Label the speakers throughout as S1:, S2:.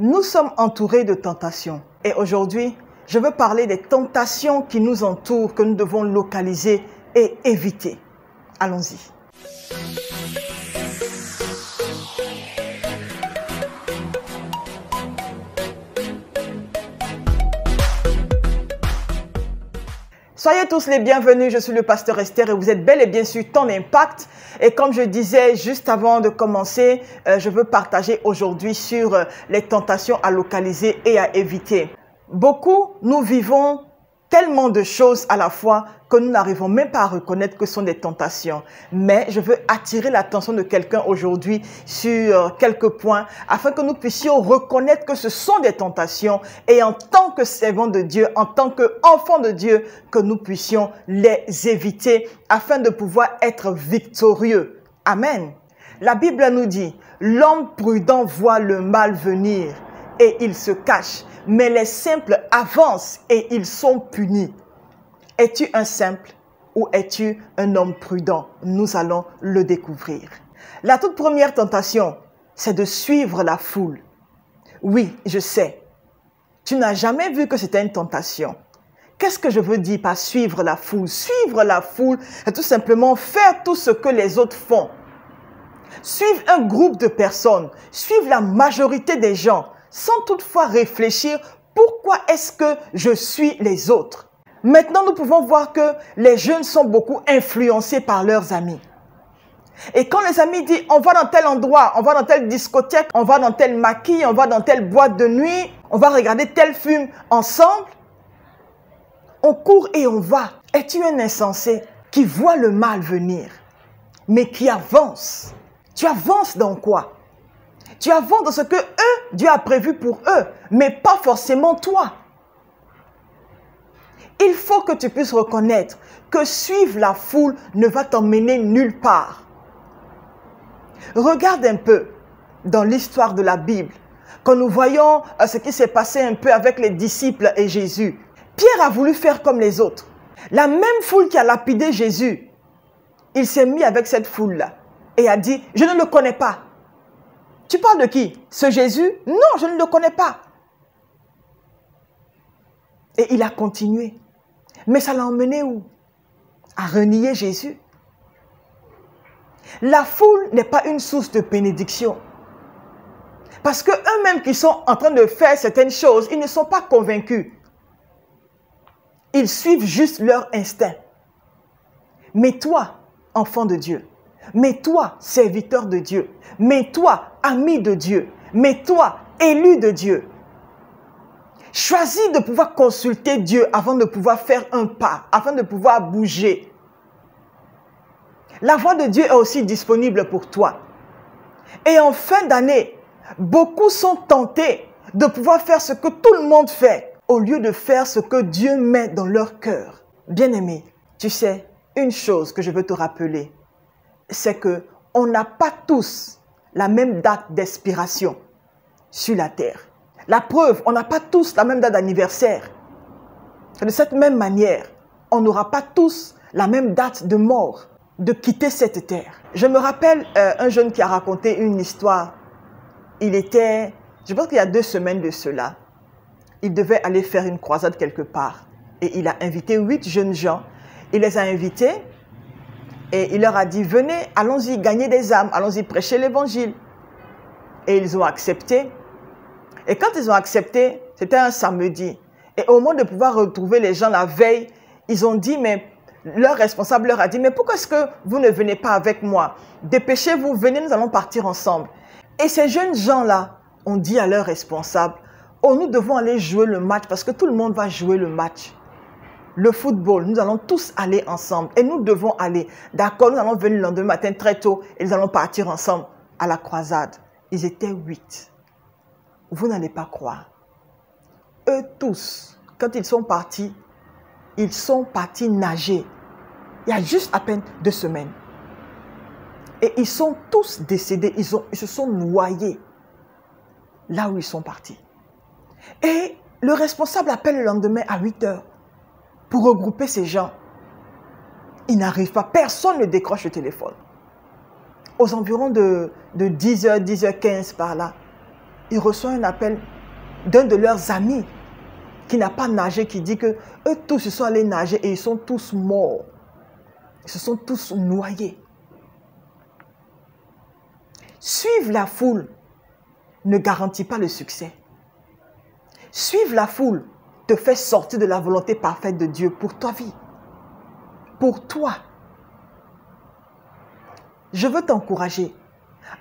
S1: Nous sommes entourés de tentations. Et aujourd'hui, je veux parler des tentations qui nous entourent, que nous devons localiser et éviter. Allons-y. Soyez tous les bienvenus, je suis le pasteur Esther et vous êtes bel et bien sur Ton Impact. Et comme je disais juste avant de commencer, je veux partager aujourd'hui sur les tentations à localiser et à éviter. Beaucoup, nous vivons tellement de choses à la fois que nous n'arrivons même pas à reconnaître que ce sont des tentations. Mais je veux attirer l'attention de quelqu'un aujourd'hui sur quelques points afin que nous puissions reconnaître que ce sont des tentations et en tant que servants de Dieu, en tant qu'enfants de Dieu, que nous puissions les éviter afin de pouvoir être victorieux. Amen. La Bible nous dit, l'homme prudent voit le mal venir et il se cache. Mais les simples avancent et ils sont punis. Es-tu un simple ou es-tu un homme prudent? Nous allons le découvrir. La toute première tentation, c'est de suivre la foule. Oui, je sais. Tu n'as jamais vu que c'était une tentation. Qu'est-ce que je veux dire par suivre la foule? Suivre la foule, c'est tout simplement faire tout ce que les autres font. Suivre un groupe de personnes, suivre la majorité des gens, sans toutefois réfléchir pourquoi est-ce que je suis les autres. Maintenant, nous pouvons voir que les jeunes sont beaucoup influencés par leurs amis. Et quand les amis disent, on va dans tel endroit, on va dans telle discothèque, on va dans tel maquis, on va dans telle boîte de nuit, on va regarder tel film ensemble, on court et on va. Es-tu un insensé qui voit le mal venir, mais qui avance? Tu avances dans quoi? Tu avances dans ce que Dieu a prévu pour eux, mais pas forcément toi. Il faut que tu puisses reconnaître que suivre la foule ne va t'emmener nulle part. Regarde un peu dans l'histoire de la Bible, quand nous voyons ce qui s'est passé un peu avec les disciples et Jésus. Pierre a voulu faire comme les autres. La même foule qui a lapidé Jésus, il s'est mis avec cette foule-là et a dit, je ne le connais pas. Tu parles de qui? Ce Jésus? Non, je ne le connais pas. Et il a continué. Mais ça l'a emmené où? À renier Jésus. La foule n'est pas une source de bénédiction. Parce qu'eux-mêmes qui sont en train de faire certaines choses, ils ne sont pas convaincus. Ils suivent juste leur instinct. Mais toi, enfant de Dieu, mais toi, serviteur de Dieu, mais toi, ami de Dieu, mais toi, élu de Dieu, choisis de pouvoir consulter Dieu avant de pouvoir faire un pas, afin de pouvoir bouger. La voix de Dieu est aussi disponible pour toi. Et en fin d'année, beaucoup sont tentés de pouvoir faire ce que tout le monde fait, au lieu de faire ce que Dieu met dans leur cœur. Bien-aimé, tu sais, une chose que je veux te rappeler, c'est que on n'a pas tous la même date d'expiration sur la terre. La preuve, on n'a pas tous la même date d'anniversaire. De cette même manière, on n'aura pas tous la même date de mort, de quitter cette terre. Je me rappelle un jeune qui a raconté une histoire. Il était, je pense qu'il y a 2 semaines de cela, il devait aller faire une croisade quelque part. Et il a invité 8 jeunes gens. Il les a invités. Et il leur a dit, venez, allons-y gagner des âmes, allons-y prêcher l'évangile. Et ils ont accepté. Et quand ils ont accepté, c'était un samedi. Et au moment de pouvoir retrouver les gens la veille, ils ont dit, mais leur responsable leur a dit, mais pourquoi est-ce que vous ne venez pas avec moi? Dépêchez-vous, venez, nous allons partir ensemble. Et ces jeunes gens-là ont dit à leur responsable, oh, nous devons aller jouer le match parce que tout le monde va jouer le match. Le football, nous allons tous aller ensemble et nous devons aller. D'accord, nous allons venir le lendemain matin très tôt et nous allons partir ensemble à la croisade. Ils étaient 8. Vous n'allez pas croire. Eux tous, quand ils sont partis nager. Il y a juste à peine 2 semaines. Et ils sont tous décédés, ils se sont noyés là où ils sont partis. Et le responsable appelle le lendemain à 8 heures. Pour regrouper ces gens. Il n'arrive pas. Personne ne décroche le téléphone. Aux environs de 10h, 10h15 par là, il reçoit un appel d'un de leurs amis qui n'a pas nagé, qui dit que eux tous ils sont allés nager et ils sont tous morts. Ils se sont tous noyés. Suivre la foule ne garantit pas le succès. Suivre la foule te fait sortir de la volonté parfaite de Dieu pour ta vie. Pour toi. Je veux t'encourager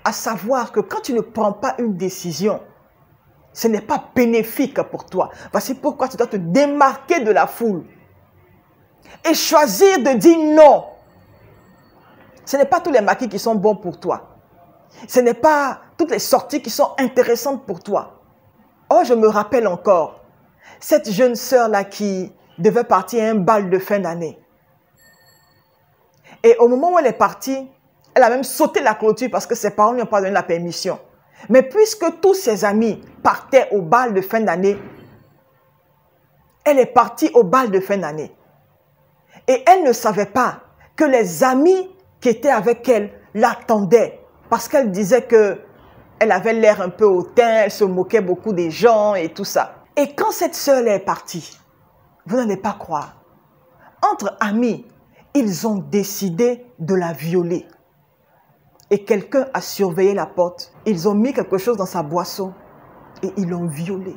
S1: à savoir que quand tu ne prends pas une décision, ce n'est pas bénéfique pour toi. Voici pourquoi tu dois te démarquer de la foule et choisir de dire non. Ce n'est pas tous les maquis qui sont bons pour toi. Ce n'est pas toutes les sorties qui sont intéressantes pour toi. Oh, je me rappelle encore, cette jeune sœur-là qui devait partir à un bal de fin d'année. Et au moment où elle est partie, elle a même sauté la clôture parce que ses parents ne lui ont pas donné la permission. Mais puisque tous ses amis partaient au bal de fin d'année, elle est partie au bal de fin d'année. Et elle ne savait pas que les amis qui étaient avec elle l'attendaient parce qu'elle disait qu'elle avait l'air un peu hautain, elle se moquait beaucoup des gens et tout ça. Et quand cette sœur est partie, vous n'allez pas croire, entre amis, ils ont décidé de la violer. Et quelqu'un a surveillé la porte. Ils ont mis quelque chose dans sa boisson et ils l'ont violée.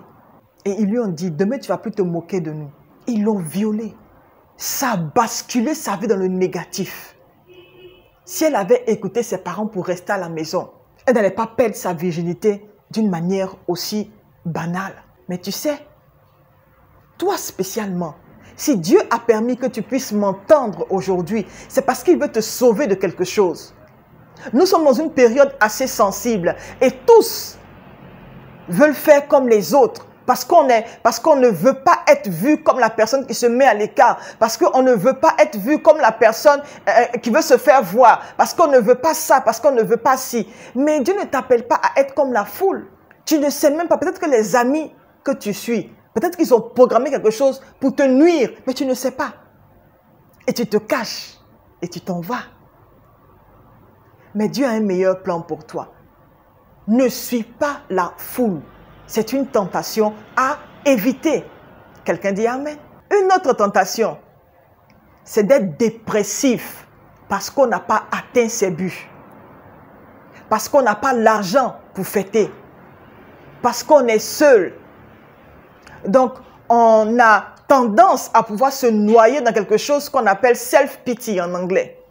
S1: Et ils lui ont dit, demain tu ne vas plus te moquer de nous. Ils l'ont violée. Ça a basculé sa vie dans le négatif. Si elle avait écouté ses parents pour rester à la maison, elle n'allait pas perdre sa virginité d'une manière aussi banale. Mais tu sais, toi spécialement, si Dieu a permis que tu puisses m'entendre aujourd'hui, c'est parce qu'il veut te sauver de quelque chose. Nous sommes dans une période assez sensible et tous veulent faire comme les autres parce qu'on ne veut pas être vu comme la personne qui se met à l'écart, parce qu'on ne veut pas être vu comme la personne qui veut se faire voir, parce qu'on ne veut pas ça, parce qu'on ne veut pas ci. Mais Dieu ne t'appelle pas à être comme la foule. Tu ne sais même pas, peut-être que les amis que tu suis, peut-être qu'ils ont programmé quelque chose pour te nuire, mais tu ne sais pas. Et tu te caches et tu t'en vas. Mais Dieu a un meilleur plan pour toi. Ne suis pas la foule. C'est une tentation à éviter. Quelqu'un dit Amen. Une autre tentation, c'est d'être dépressif parce qu'on n'a pas atteint ses buts. Parce qu'on n'a pas l'argent pour fêter. Parce qu'on est seul. Donc, on a tendance à pouvoir se noyer dans quelque chose qu'on appelle self-pity en anglais.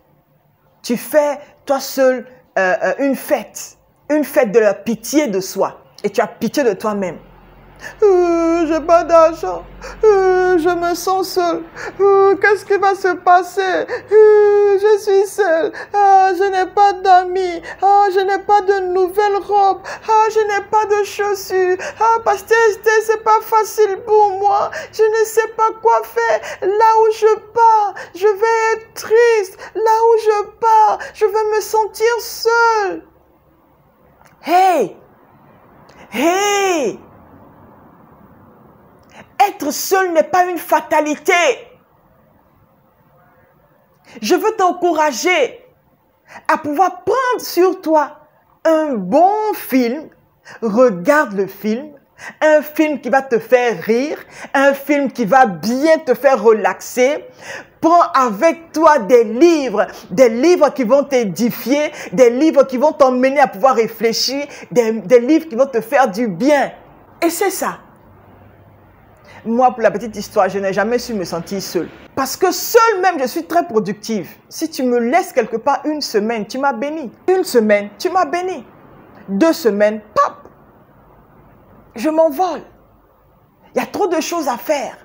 S1: Tu fais toi seul une fête de la pitié de soi et tu as pitié de toi-même. J'ai pas d'argent, je me sens seul, qu'est-ce qui va se passer, je suis seul, je n'ai pas d'amis, je n'ai pas de nouvelles robes, je n'ai pas de chaussures, pasteur Esther, c'est pas facile pour moi, je ne sais pas quoi faire, là où je pars, je vais être triste, là où je pars, je vais me sentir seul. Hey! Hey! Être seul n'est pas une fatalité. Je veux t'encourager à pouvoir prendre sur toi un bon film. Regarde le film. Un film qui va te faire rire. Un film qui va bien te faire relaxer. Prends avec toi des livres qui vont t'édifier, des livres qui vont t'emmener à pouvoir réfléchir, des livres qui vont te faire du bien. Et c'est ça. Moi, pour la petite histoire, je n'ai jamais su me sentir seule. Parce que seule même, je suis très productive. Si tu me laisses quelque part une semaine, tu m'as béni. Une semaine, tu m'as béni. 2 semaines, pop, je m'envole. Il y a trop de choses à faire.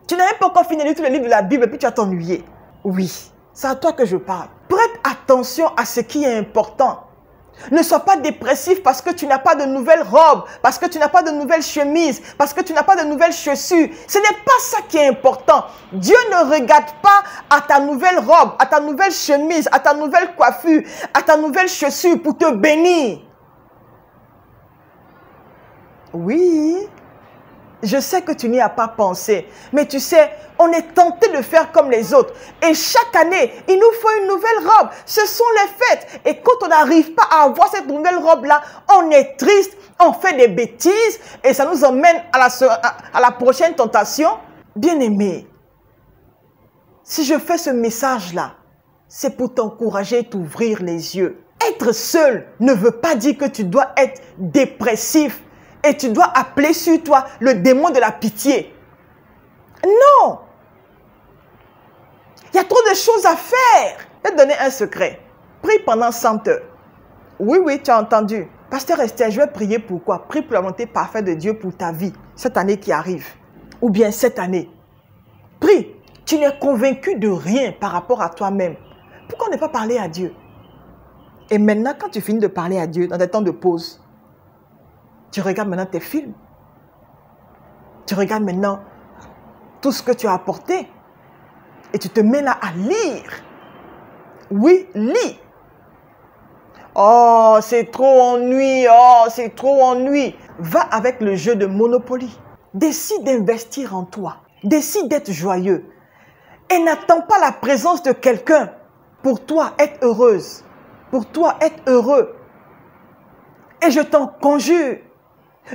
S1: Tu n'as même pas encore fini de lire tous les livres de la Bible et puis tu vas t'ennuyer. Oui, c'est à toi que je parle. Prête attention à ce qui est important. Ne sois pas dépressif parce que tu n'as pas de nouvelles robes, parce que tu n'as pas de nouvelles chemises, parce que tu n'as pas de nouvelles chaussures. Ce n'est pas ça qui est important. Dieu ne regarde pas à ta nouvelle robe, à ta nouvelle chemise, à ta nouvelle coiffure, à ta nouvelle chaussure pour te bénir. Oui. Je sais que tu n'y as pas pensé, mais tu sais, on est tenté de faire comme les autres. Et chaque année, il nous faut une nouvelle robe. Ce sont les fêtes. Et quand on n'arrive pas à avoir cette nouvelle robe-là, on est triste, on fait des bêtises et ça nous emmène à la prochaine tentation. Bien-aimé, si je fais ce message-là, c'est pour t'encourager et t'ouvrir les yeux. Être seul ne veut pas dire que tu dois être dépressif et tu dois appeler sur toi le démon de la pitié. Non! Il y a trop de choses à faire. Je vais te donner un secret. Prie pendant 100 heures. Oui, tu as entendu. Pasteur Esther, je vais prier pour quoi? Prie pour la volonté parfaite de Dieu pour ta vie, cette année qui arrive. Ou bien cette année. Prie. Tu n'es convaincu de rien par rapport à toi-même. Pourquoi ne pas parler à Dieu? Et maintenant, quand tu finis de parler à Dieu, dans des temps de pause, tu regardes maintenant tes films. Tu regardes maintenant tout ce que tu as apporté. Et tu te mets là à lire. Oui, lis. Oh, c'est trop ennui. Oh, c'est trop ennui. Va avec le jeu de Monopoly. Décide d'investir en toi. Décide d'être joyeux. Et n'attends pas la présence de quelqu'un pour toi être heureuse. Pour toi être heureux. Et je t'en conjure,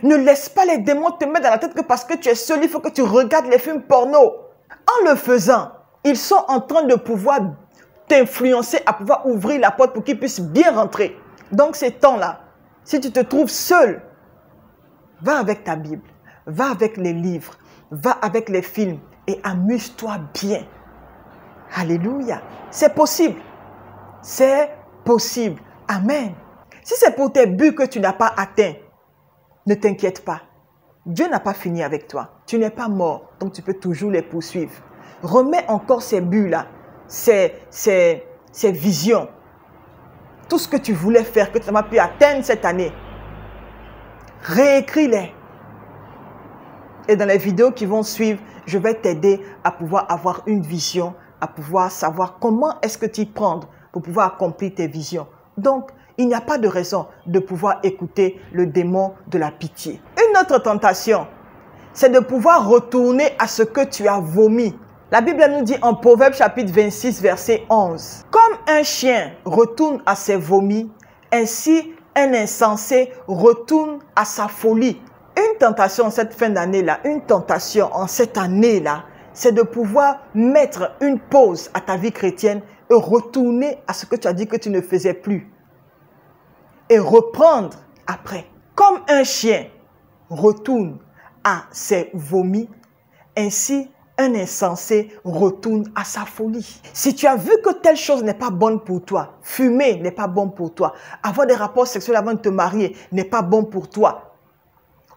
S1: ne laisse pas les démons te mettre dans la tête que parce que tu es seul, il faut que tu regardes les films porno. En le faisant, ils sont en train de pouvoir t'influencer à pouvoir ouvrir la porte pour qu'ils puissent bien rentrer. Donc ces temps-là, si tu te trouves seul, va avec ta Bible, va avec les livres, va avec les films et amuse-toi bien. Alléluia. C'est possible. C'est possible. Amen. Si c'est pour tes buts que tu n'as pas atteints, ne t'inquiète pas. Dieu n'a pas fini avec toi. Tu n'es pas mort, donc tu peux toujours les poursuivre. Remets encore ces buts-là, ces visions. Tout ce que tu voulais faire, que tu n'as pas pu atteindre cette année. Réécris-les. Et dans les vidéos qui vont suivre, je vais t'aider à pouvoir avoir une vision, à pouvoir savoir comment est-ce que tu y prends pour pouvoir accomplir tes visions. Donc, il n'y a pas de raison de pouvoir écouter le démon de la pitié. Une autre tentation, c'est de pouvoir retourner à ce que tu as vomi. La Bible nous dit en Proverbe chapitre 26, verset 11. Comme un chien retourne à ses vomis, ainsi un insensé retourne à sa folie. Une tentation cette fin d'année-là, une tentation en cette année-là, c'est de pouvoir mettre une pause à ta vie chrétienne et retourner à ce que tu as dit que tu ne faisais plus. Et reprendre après. Comme un chien retourne à ses vomis, ainsi un insensé retourne à sa folie. Si tu as vu que telle chose n'est pas bonne pour toi, fumer n'est pas bon pour toi, avoir des rapports sexuels avant de te marier n'est pas bon pour toi,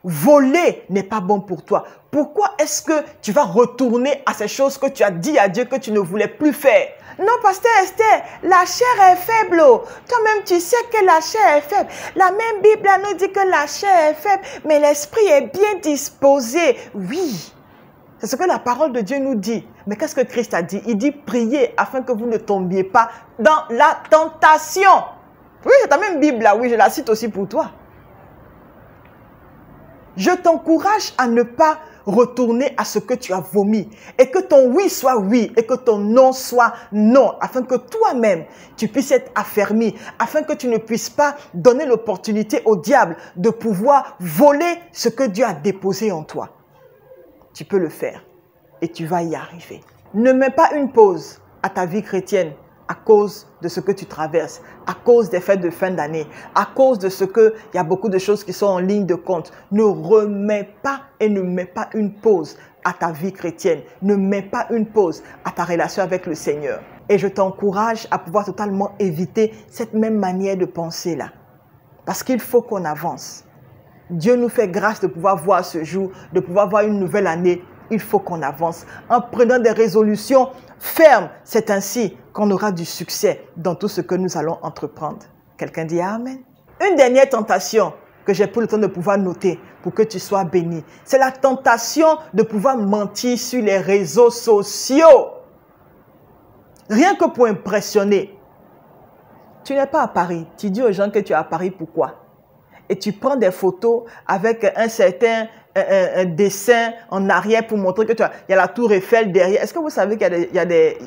S1: voler n'est pas bon pour toi, pourquoi est-ce que tu vas retourner à ces choses que tu as dit à Dieu que tu ne voulais plus faire? Non, pasteur Esther, la chair est faible. Toi-même, tu sais que la chair est faible. La même Bible nous dit que la chair est faible, mais l'esprit est bien disposé. Oui, c'est ce que la parole de Dieu nous dit. Mais qu'est-ce que Christ a dit? Il dit priez afin que vous ne tombiez pas dans la tentation. Oui, c'est ta même Bible là. Oui, je la cite aussi pour toi. Je t'encourage à ne pas retourner à ce que tu as vomi et que ton oui soit oui et que ton non soit non, afin que toi-même tu puisses être affermi, afin que tu ne puisses pas donner l'opportunité au diable de pouvoir voler ce que Dieu a déposé en toi. Tu peux le faire et tu vas y arriver. Ne mets pas une pause à ta vie chrétienne à cause de ce que tu traverses, à cause des fêtes de fin d'année, à cause de ce qu'il y a beaucoup de choses qui sont en ligne de compte. Ne remets pas et ne mets pas une pause à ta vie chrétienne. Ne mets pas une pause à ta relation avec le Seigneur. Et je t'encourage à pouvoir totalement éviter cette même manière de penser-là. Parce qu'il faut qu'on avance. Dieu nous fait grâce de pouvoir voir ce jour, de pouvoir voir une nouvelle année. Il faut qu'on avance en prenant des résolutions fermes. C'est ainsi qu'on aura du succès dans tout ce que nous allons entreprendre. Quelqu'un dit Amen. Une dernière tentation que j'ai pris le temps de pouvoir noter pour que tu sois béni. C'est la tentation de pouvoir mentir sur les réseaux sociaux. Rien que pour impressionner. Tu n'es pas à Paris. Tu dis aux gens que tu es à Paris, pourquoi? Et tu prends des photos avec un certain un dessin en arrière pour montrer que il y a la tour Eiffel derrière. Est-ce que vous savez qu'il y a des...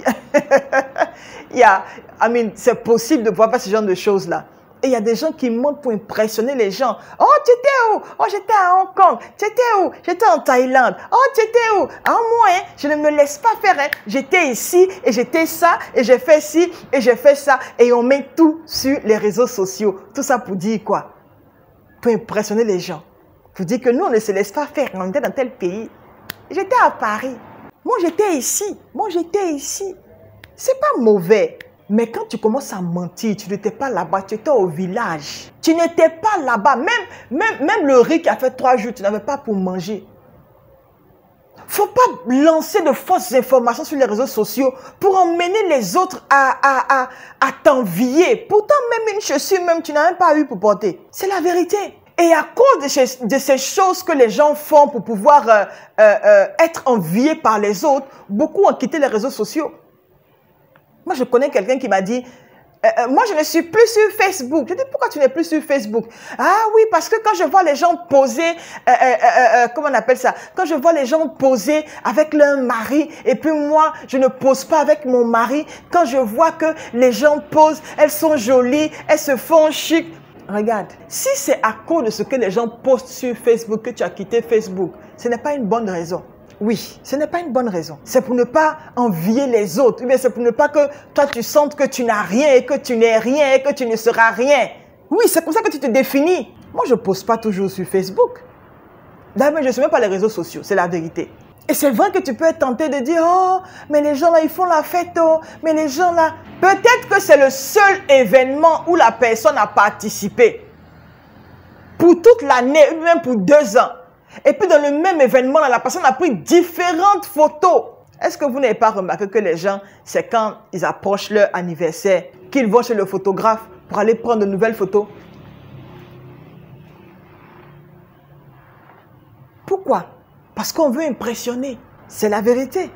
S1: c'est possible de pouvoir faire ce genre de choses-là. Et il y a des gens qui montent pour impressionner les gens. Oh, tu étais où? Oh, j'étais à Hong Kong. Tu étais où? J'étais en Thaïlande. Oh, tu étais où? Ah, moi, hein, je ne me laisse pas faire. Hein. J'étais ici et j'étais ça et j'ai fait ci et j'ai fait ça. Et on met tout sur les réseaux sociaux. Tout ça pour dire quoi? Pour impressionner les gens. Pour dire que nous, on ne se laisse pas faire. On était dans tel pays. J'étais à Paris. Moi, j'étais ici. Moi, j'étais ici. C'est pas mauvais. Mais quand tu commences à mentir, tu n'étais pas là-bas, tu étais au village. Tu n'étais pas là-bas. Même le riz qui a fait 3 jours, tu n'avais pas pour manger. Il ne faut pas lancer de fausses informations sur les réseaux sociaux pour emmener les autres à t'envier. Pourtant, même une chaussure, même tu n'as même pas eu pour porter. C'est la vérité. Et à cause de ces choses que les gens font pour pouvoir être enviés par les autres, beaucoup ont quitté les réseaux sociaux. Moi, je connais quelqu'un qui m'a dit, moi, je ne suis plus sur Facebook. Je dis, pourquoi tu n'es plus sur Facebook? Ah oui, parce que quand je vois les gens poser, comment on appelle ça? Quand je vois les gens poser avec leur mari, et puis moi, je ne pose pas avec mon mari. Quand je vois que les gens posent, elles sont jolies, elles se font chic. Regarde, si c'est à cause de ce que les gens postent sur Facebook que tu as quitté Facebook, ce n'est pas une bonne raison. Oui, ce n'est pas une bonne raison. C'est pour ne pas envier les autres. Mais c'est pour ne pas que toi, tu sentes que tu n'as rien et que tu n'es rien et que tu ne seras rien. Oui, c'est comme ça que tu te définis. Moi, je ne pose pas toujours sur Facebook. D'ailleurs, je ne suis même pas les réseaux sociaux. C'est la vérité. Et c'est vrai que tu peux être tenté de dire, oh, mais les gens là, ils font la fête, oh, mais les gens là... Peut-être que c'est le seul événement où la personne a participé. Pour toute l'année, même pour 2 ans. Et puis dans le même événement, la personne a pris différentes photos. Est-ce que vous n'avez pas remarqué que les gens, c'est quand ils approchent leur anniversaire, qu'ils vont chez le photographe pour aller prendre de nouvelles photos? Pourquoi? Parce qu'on veut impressionner. C'est la vérité.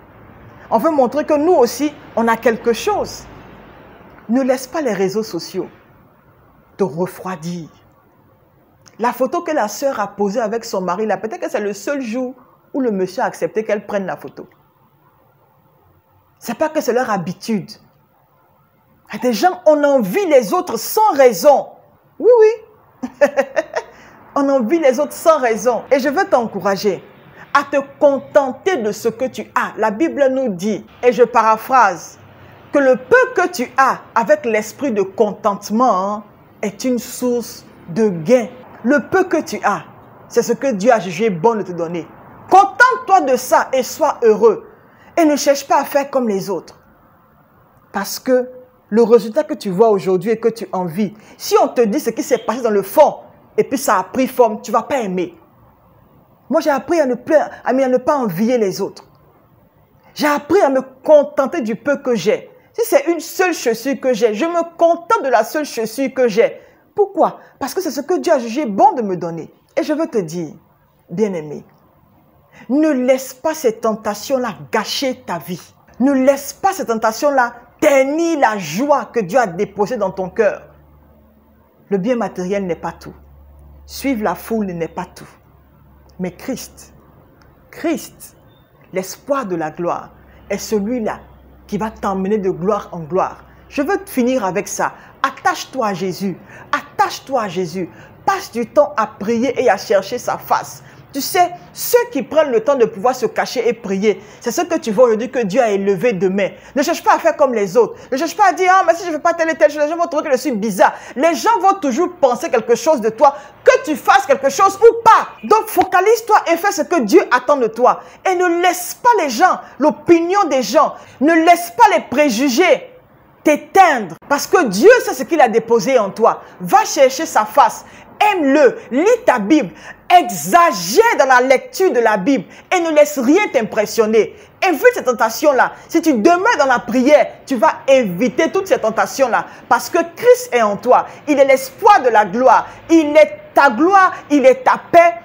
S1: On veut montrer que nous aussi, on a quelque chose. Ne laisse pas les réseaux sociaux te refroidir. La photo que la sœur a posée avec son mari, là, peut-être que c'est le seul jour où le monsieur a accepté qu'elle prenne la photo. C'est pas que c'est leur habitude. Il y a des gens, on envie les autres sans raison. Oui, oui. On envie les autres sans raison. Et je veux t'encourager à te contenter de ce que tu as. La Bible nous dit, et je paraphrase, que le peu que tu as avec l'esprit de contentement est une source de gain. Le peu que tu as, c'est ce que Dieu a jugé bon de te donner. Contente-toi de ça et sois heureux. Et ne cherche pas à faire comme les autres. Parce que le résultat que tu vois aujourd'hui et que tu envies, si on te dit ce qui s'est passé dans le fond, et puis ça a pris forme, tu ne vas pas aimer. Moi, j'ai appris à ne pas envier les autres. J'ai appris à me contenter du peu que j'ai. Si c'est une seule chaussure que j'ai, je me contente de la seule chaussure que j'ai. Pourquoi? Parce que c'est ce que Dieu a jugé bon de me donner. Et je veux te dire, bien-aimé, ne laisse pas ces tentations-là gâcher ta vie. Ne laisse pas ces tentations-là ternir la joie que Dieu a déposée dans ton cœur. Le bien matériel n'est pas tout. Suivre la foule n'est pas tout. Mais Christ, l'espoir de la gloire, est celui-là qui va t'emmener de gloire en gloire. Je veux finir avec ça. Attache-toi à Jésus. Attache-toi à Jésus. Passe du temps à prier et à chercher sa face. Tu sais, ceux qui prennent le temps de pouvoir se cacher et prier, c'est ce que tu vois aujourd'hui que Dieu a élevé demain. Ne cherche pas à faire comme les autres. Ne cherche pas à dire, ah, mais si je ne fais pas telle et telle chose, les gens vont trouver que je suis bizarre. Les gens vont toujours penser quelque chose de toi, que tu fasses quelque chose ou pas. Donc, focalise-toi et fais ce que Dieu attend de toi. Et ne laisse pas les gens, l'opinion des gens, ne laisse pas les préjugés t'éteindre. Parce que Dieu sait ce qu'il a déposé en toi. Va chercher sa face. Aime-le, lis ta Bible, exagère dans la lecture de la Bible et ne laisse rien t'impressionner. Évite ces tentations-là. Si tu demeures dans la prière, tu vas éviter toutes ces tentations-là parce que Christ est en toi. Il est l'espoir de la gloire. Il est ta gloire, il est ta paix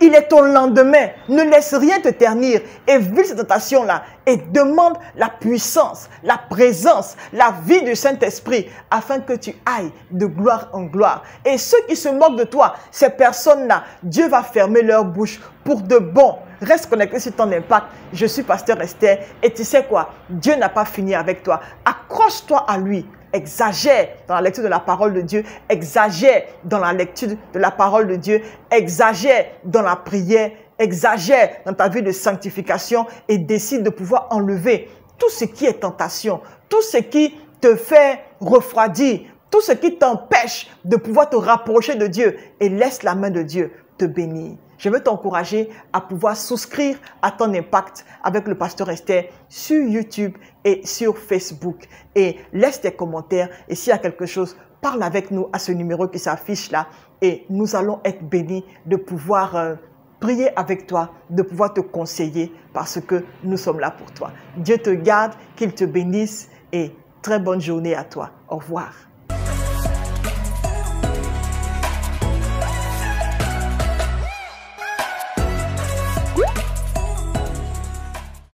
S1: Il est ton lendemain. Ne laisse rien te ternir. Évite cette tentation-là et demande la puissance, la présence, la vie du Saint-Esprit afin que tu ailles de gloire en gloire. Et ceux qui se moquent de toi, ces personnes-là, Dieu va fermer leur bouche pour de bon. Reste connecté sur ton impact. Je suis Pasteur Esther et tu sais quoi? Dieu n'a pas fini avec toi. Accroche-toi à lui. Exagère dans la lecture de la parole de Dieu. Exagère dans la lecture de la parole de Dieu. Exagère dans la prière. Exagère dans ta vie de sanctification et décide de pouvoir enlever tout ce qui est tentation, tout ce qui te fait refroidir, tout ce qui t'empêche de pouvoir te rapprocher de Dieu et laisse la main de Dieu te bénir. Je veux t'encourager à pouvoir souscrire à ton impact avec le Pasteur Esther sur YouTube et sur Facebook. Et laisse tes commentaires. Et s'il y a quelque chose, parle avec nous à ce numéro qui s'affiche là. Et nous allons être bénis de pouvoir prier avec toi, de pouvoir te conseiller parce que nous sommes là pour toi. Dieu te garde, qu'il te bénisse et très bonne journée à toi. Au revoir.